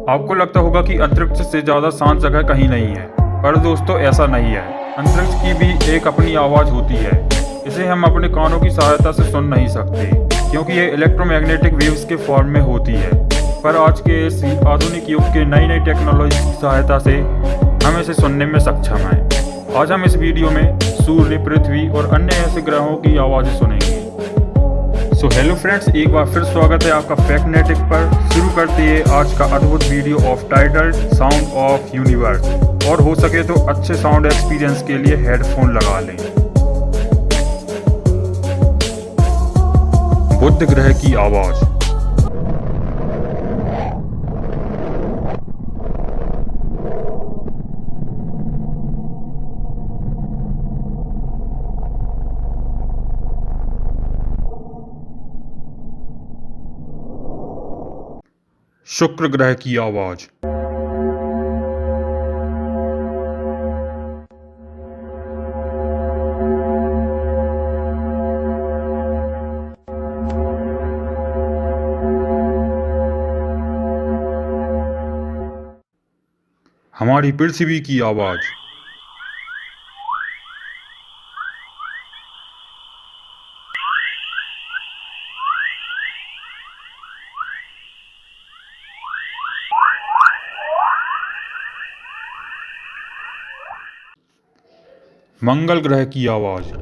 आपको लगता होगा कि अंतरिक्ष से ज़्यादा शांत जगह कहीं नहीं है, पर दोस्तों ऐसा नहीं है। अंतरिक्ष की भी एक अपनी आवाज़ होती है। इसे हम अपने कानों की सहायता से सुन नहीं सकते, क्योंकि ये इलेक्ट्रोमैग्नेटिक वेव्स के फॉर्म में होती है। पर आज के इस आधुनिक युग के नई नई टेक्नोलॉजी की सहायता से हम इसे सुनने में सक्षम हैं। आज हम इस वीडियो में सूर्य, पृथ्वी और अन्य ऐसे ग्रहों की आवाज़ें सुनेंगे। सो हेलो फ्रेंड्स, एक बार फिर स्वागत है आपका फैक्टनेटिक पर। शुरू करते हैं आज का अद्भुत video of titled sound of universe. और हो सके तो अच्छे साउंड एक्सपीरियंस के लिए हेडफोन लगा लें। बुध ग्रह की आवाज़। शुक्र ग्रह की आवाज़। हमारी पृथ्वी की आवाज़। मंगल ग्रह की आवाज़।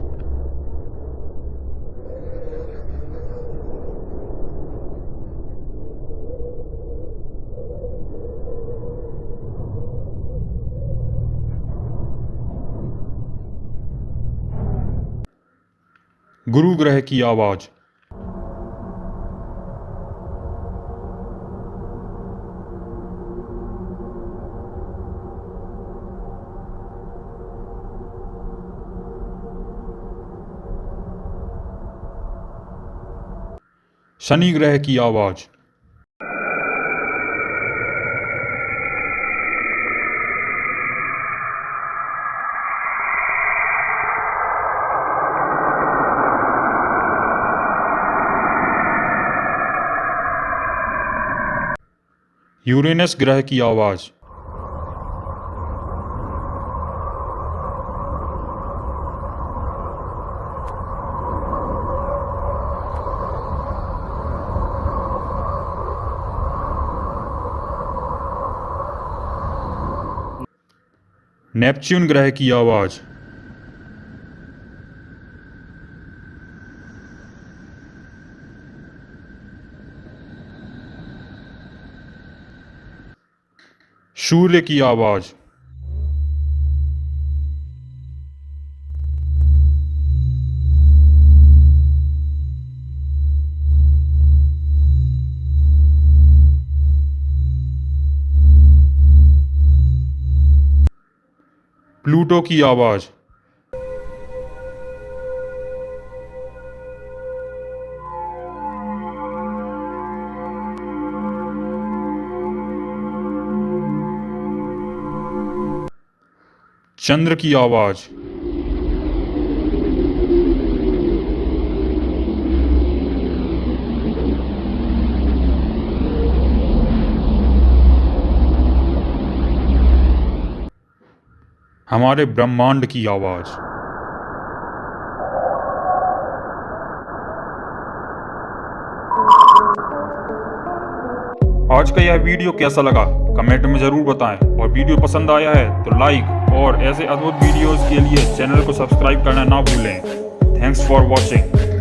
गुरु ग्रह की आवाज़। शनि ग्रह की आवाज़। यूरेनस ग्रह की आवाज़। नेपच्यून ग्रह की आवाज़। सूर्य की आवाज़। प्लूटो की आवाज़। चंद्र की आवाज़। हमारे ब्रह्मांड की आवाज़। आज का यह वीडियो कैसा लगा कमेंट में ज़रूर बताएं, और वीडियो पसंद आया है तो लाइक, और ऐसे अद्भुत वीडियोस के लिए चैनल को सब्सक्राइब करना ना भूलें। Thanks for watching.